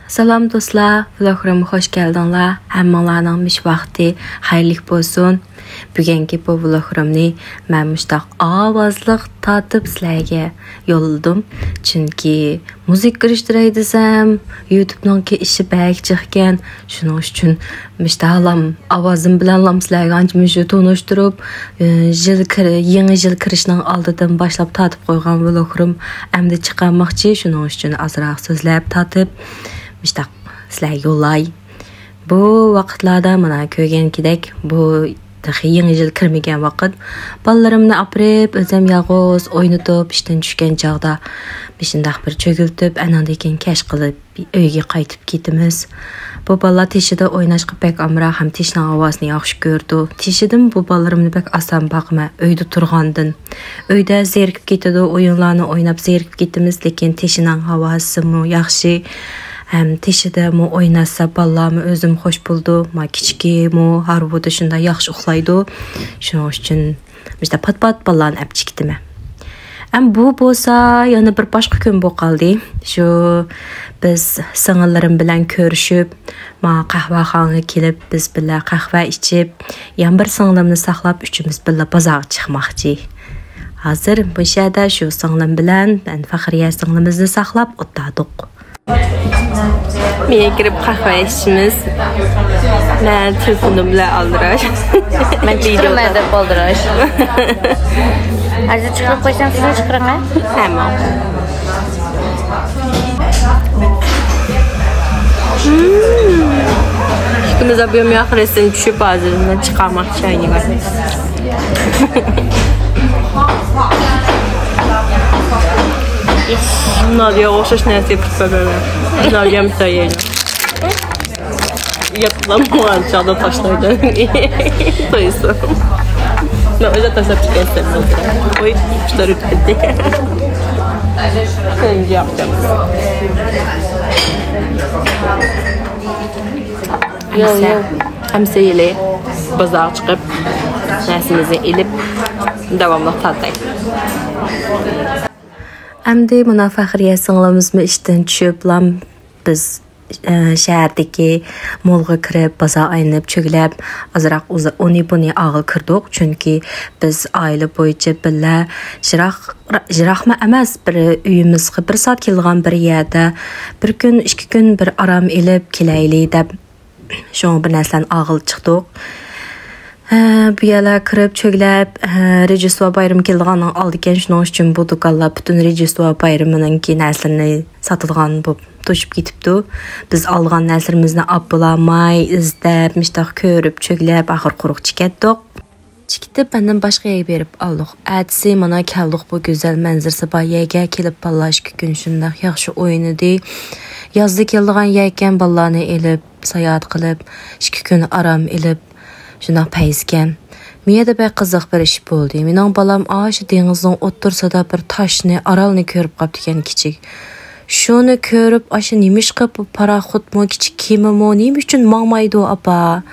Salam dostlar, vloglarıma hoş geldinler. Hammalarning ish vaqti xayrli bo'lsin. Bugungi bu vloglarımni men mushtaq ovozliq tatib sizlarga yo'lladim. Chunki muzik kirishtiray desam, YouTube'ning ishi bak chiqqan. Shuning uchun mushtaqlam ovozim bilan sizlarga ancha tanishtirib, yangi yil kirishning oldidan boshlab tatib qo'ygan vloglarim endi chiqarmoqchi. Shuning uchun azroq so'zlab tatib Müştaq sizlarga yo'llay. Bu vaqtlarda mana ko'rgankidek bu yangi yil kirmagan vaqt bolalarimni aprib o'zim yolg'iz o'ynatib ishdan tushgan chog'da beshindaq bir cho'giltib anandekin kash qilib uyga qaytib ketamiz. Bu bolalar teshida o'ynashga pek amra ham teshning ovozini yaxshi ko'rdi. Teshidim bu bolalarimni pek oson boqma uyda turgandan. Uyda zerikib ketadi, o'yinlarni o'ynab zerikib ketamiz, lekin teshining ovozi yaxshi. Hem teşide mu oynasa ballarımı özüm hoş buldu. Ma kichki mu harvuda şunda yaxşı uxlaydı. Şunun için işte pat ballarını ap çıktım. Hem bu bolsa yana bir başka gün bu qaldı. Şu biz singillerim bilan görüşüp, ma qahvaxonaga kelib biz bilan qahva ichib, yan bir singlimni saqlab üçümüz bilan bozorga chiqmoqchi. Hozir bu yerda şu singlim bilan Faxriya singlimizni saqlab o'tirdik. Meye girip kahve içimiz. Ben telefonumla aldıraş. Ben çıkırmaya da aldıraş. Azı çıkırıp koysam size çıkırın ha? Tamam. Şükümüz abiyom yakresini düşüp ağzından çıkarmak çayını var. Nadia o'xshash narsa yapib beraman. Nadia misayeli. Yapılan chog'da tashlaydi. To'ysa. Men o'zi tashlab chiqaysam. Qo'y, ishlar o'tdi. Sen yaptım. Yo. Hamsayeli bozor chiqib, narsamizni ilib davomli tataylik. Endi buna Faxriya singlimizmi ishdan tushib, biz shahardagi molga kirib, bozor aynib, cho'glab, azroq uni og'il kirdik. Chunki biz oila bo'yicha billa jiroqma emas, bir uyimizga bir soat kelgan bir yerda bir kun, 2 kun bir aram elib kelaylik deb shu bir narsadan og'il chiqdik. Bu yerlar kirib cho'glab Rejdestvo bayrami kelgandan oldigan shuning uchun bu do'konlar butun Rejdestvo bayramining narsalarni sotilgan bo'lib to'shib ketibdi. Biz olgan narsalarimizni olib bo'lamay izlab, mishtaq ko'rib, cho'glab axir quruq chikatdik. Chikitib mendan boshqa yerga berib oldik. Atsi mana keldik bu go'zal manzarasi bor yerga kelib bolash kun shunday yaxshi o'ynadi. Yozda kelgan yerkan bolalarni elib, sayohat qilib, 2 kun aram elib Şunaq payizken. Miyada bək qiziq bir iş bo'ldi. Mening balam aşı dengizning o'ttirsida bir toshni, orolni ko'rib qopdigan kichik. Shuni ko'rib, aşı nimish qilib bu paraxodmi, kichik kemimi, nima uchun mangmaydi apa?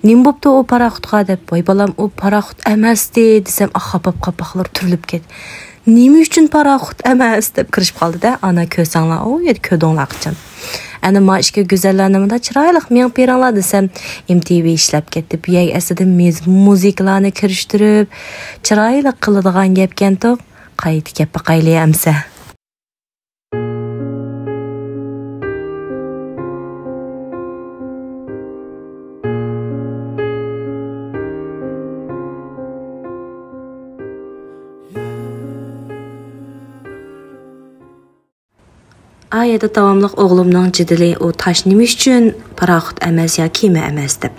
Nim bo'pti o paraxodga deb, voy balam o paraxod emasdi desam, xapab qapaqlar turilib ketdi. Nima uchun paraxod emas deb kirishib qoldi-da, ana ko'rsanglar, o yer ko'dinglar qachon. Ana ma ishga go'zallanimda chiroyli men beranglar desam MTV ishlab ketdi. Bu yer aslida muzikalarni kirishtirib, chiroyli qiladigan gapkan-to, qaytib gap qayli amsa. Ayada davamlıq oğlumdan cidili o taş nima uchun paraxod emas ya kema emas deb.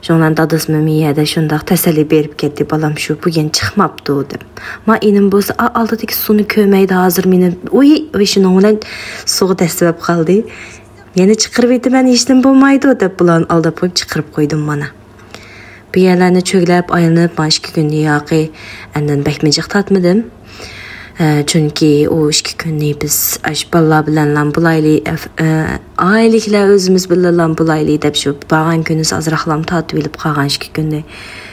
Şondan dadısmı miyada şundaq təsəlli berib ketdi, balam şu bugün çıxmabdı deb. Ma inim bo'lsa aldidagi suvni ko'maydi hozir meni. Oy shundan bilan suv dastlab qoldi. Yana chiqirib etaman ishim bo'lmaydi deb bulan aldab qo'yib chiqirib qo'ydim mana. Bu yerlarni cho'glab aylanib, mana 2 kunni yoqi andan bakmajiq tatmadim. Chunki o 2 kunni biz bolalar bilan bulayli, ailiklar o'zimiz bilan bulayli deb shu bargan kunimiz azroqlam tatib olib qolgan 2 kunni.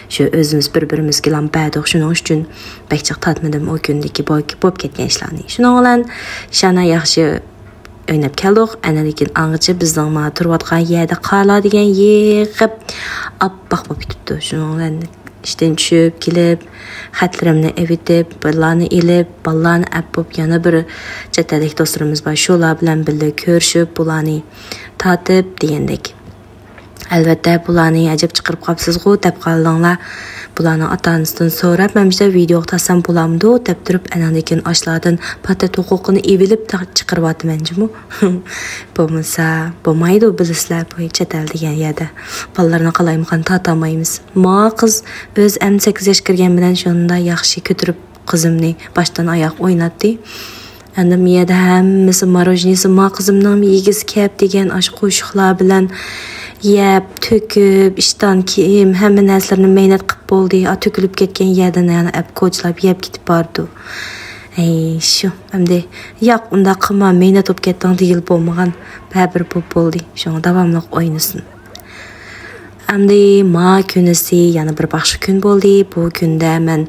Shu o'zimiz bir-birimizga lam badiq, shuning uchun bakchiq tatmadim o kundagi bo'lib ketgan ishlarni. Shuning bilan shana yaxshi o'ynab keldik. Ana lekin angacha bizning ma turayotgan yerda qala degan yig'ib oppoq bo'lib ketibdi. Shuningdan ishdan tushib kelib, xatlarimni evitib, ballarni elib, ballarni apib yana bir chet ellik do'stlarimiz bor. Shular bilan birga ko'rishib, bularni tatib degandek. Albatta bularni ajab chiqarib qolibsiz-ku deb qoldinglar. Bularni ota-onasidan so'rab, "Menimcha video tasam bo'lamdi" deb turib, anandekin oshlardan patat huquqini evilib chiqaryapman-jimu. Bo'lmasa, bo'lmaydi bilisizlar bu chetal degan yerda. Bolalarni qalaymiqan tatamaymiz. Ma qiz o'z 8 yosh kirgan bilan shunda yaxshi ko'tirib qizimni boshdan oyoq o'ynatdi. Endi miyada hammasi marojnisi ma qizimning yegiz kep degan ash qo'shiqlar bilan yeb, töküb, ishdan kiyim, hamma narsalarni mehnat qilib bo'ldi. To'kilib ketgan yerdan yana ap ko'chlab yeb ketib bordi. Shu, endi yo'q, unda qilma, mehnat olib ketding deyil bo'lmagan. Baribir bo'ldi. Shunga davomli o'ynasin. Endi ma kunisi yana bir baxshi kun bo'ldi. Bu kunda men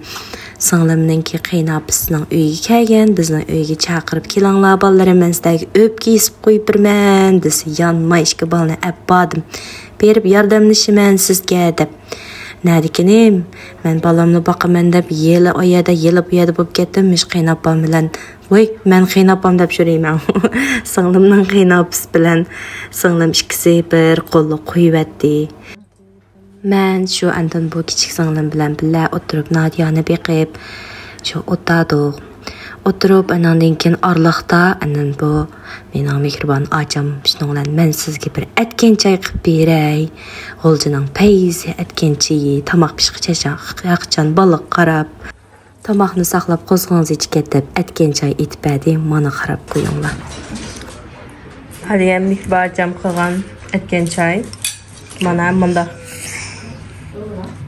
singlimninki qaynopasining uyiga kelgan, bizning uyga chaqirib kelinglar bolalarim, men sizlarga o'pka yesib qo'yib birman desa, yanmay ishga bolani abbadim. Berib yordamlashiman sizga deb. Nadikinim, men bolamni boqaman deb yeli o yerda, yeli bu yerda bo'lib ketdim. Mish qaynopam bilan, voy, men qaynopam deb so'rayman. Singlimning qaynopasi bilan singlim ikkisi bir qo'lni qo'yibdi. Men shu andan bu kichik singlim bilan birga o'tirib Nadiyani beqib, shu o'tadik. O'tirib anandan keyin orliqda anan bu mening mehribon ocham shundan bilan men sizga bir atkan choy qilib beray. G'oljining payzi atkanchi, tomoq pishqichacha, yaqchan baliq qarab, tomoqni saqlab qo'zg'ongiz ichga deb atkan choy etib berdi. Mana qarab qo'yinglar. Haliyam mehribon qilgan atkan choy. Mana bunda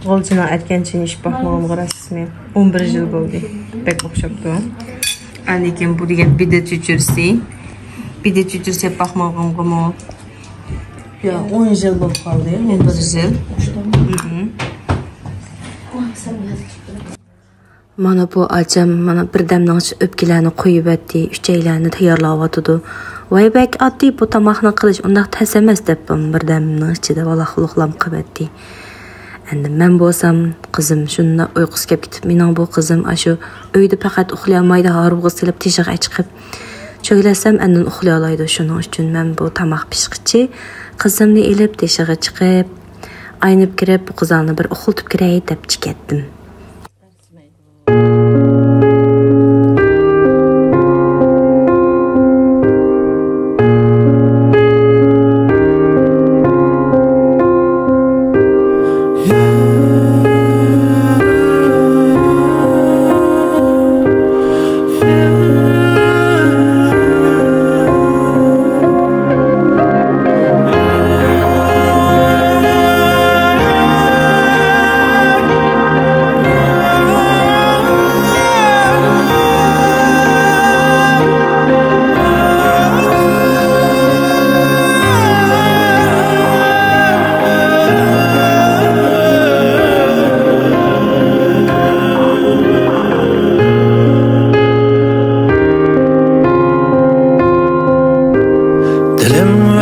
G'oljining aytganchini ish baxmog'im qarasizmi? 11 yil bo'ldi. Bek o'xshabdi. Lekin bu degan bida chuchursi. Bida chuchursi baxmog'im qo'mo. Ya 10 yil bo'lib qoldi. 11 yil. Mana bu acham mana birdamning o'pkilarni qo'yib etdi, uchaylarni tayyorlayotdi. Voy bek oddiy bu tomoqni qilish undaq tas emas deb birdamning ichida valahluqlam qilibdi. Endi men bo'lsam qizim shunda uyqusi kelib ketib, mening bu qizim ashu uyda faqat uxlayolmaydi, harug'i silib teshig'i chiqib. Cho'glasam endi uxlay oladi. Shuning uchun men bu tomoq pishqichi qizimni elib teshig'i chiqib, aynib kirib bu qizlarni bir uxlatib kiray deb chiqatdim.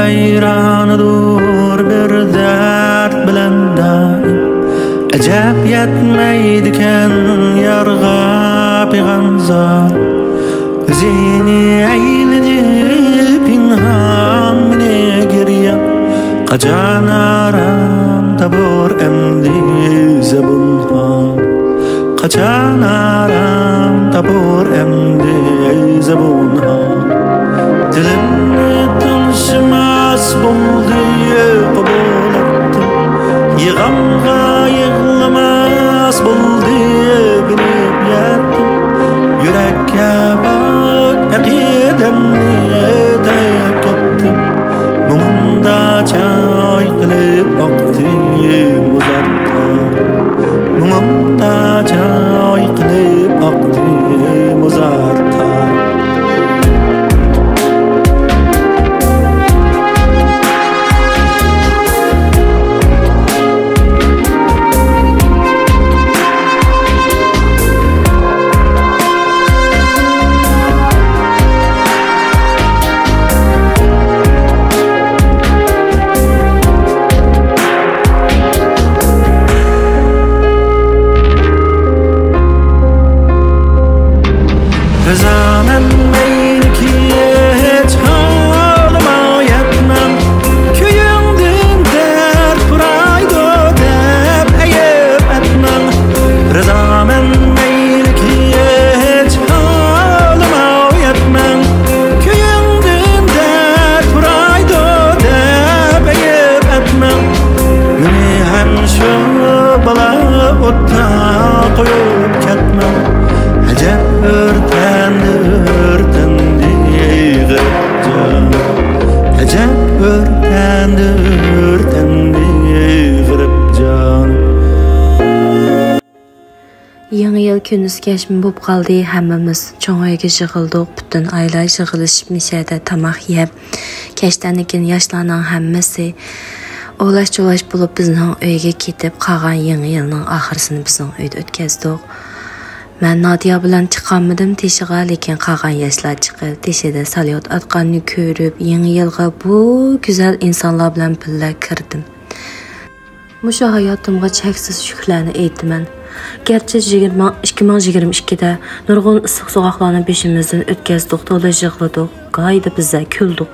vayronadur bir dard bilan doim ajab yetmaydikan yarg'a pig'amzor o'zini aylanib pinhon mene giriya qachon aram tabor emdi zabunhon qachon aram tabor emdi zabunhon dilimni tanışmaz buldu kabul ettim yığamga yığlamaz buldu bilip yattım yürekке bak akidemni dayak ettim mumda çay kılıp aktım uzakta mumda çay kılıp aktım uzakta. Acep örtendi girip canım. Yangi yıl kündüz geçmi bop qaldı, hammamiz çoğun uyga yig'ildik, butun oila yig'ilishib mishada tamoq yeb, kechdan keyin yoshlarning hammasi o'lash-jo'lash bo'lib bizning uyga ketib, qolgan yangi yilning oxirisini bizning uyda o'tkazdik. Men Nadiya bilan chiqqanmidim teshiga, lekin qolgan yoshlar chiqib, teshida salyot atganini ko'rib, yangi yilga bu go'zal insonlar bilan birga kirdim. Mushu hayotimga cheksiz shukrlarni aytaman. Gerçi 2022'de nurg'un issiq soğuqlarni beshimizdan o'tkazdik, to'la yig'ladik, g'oyida biza kuldik.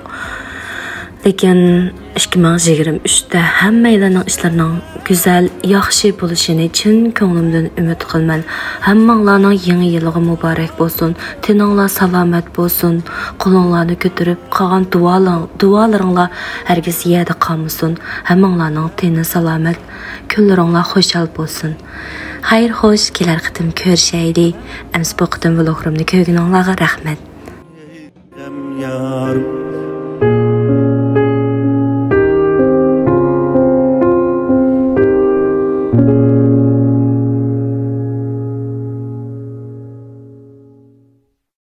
Lekin 2023'de hammalarning ishlarining go'zal, yaxshi bo'lishini chin ko'nglimdan umid qilman. Hammanglarning yangi yiliga muborak bo'lsin, teninglar salomat bo'lsin, qo'linglarni ko'tarib, qolgan duolaringlar hargiz yerda qolmasin. Hammanglarning teni salomat, kunlaringlar xushal bo'lsin. Xayr xo'sh, kelar qitim ko'rishaylik. Ems bu qitim vlogimni ko'rganinglarga rahmat. Yarım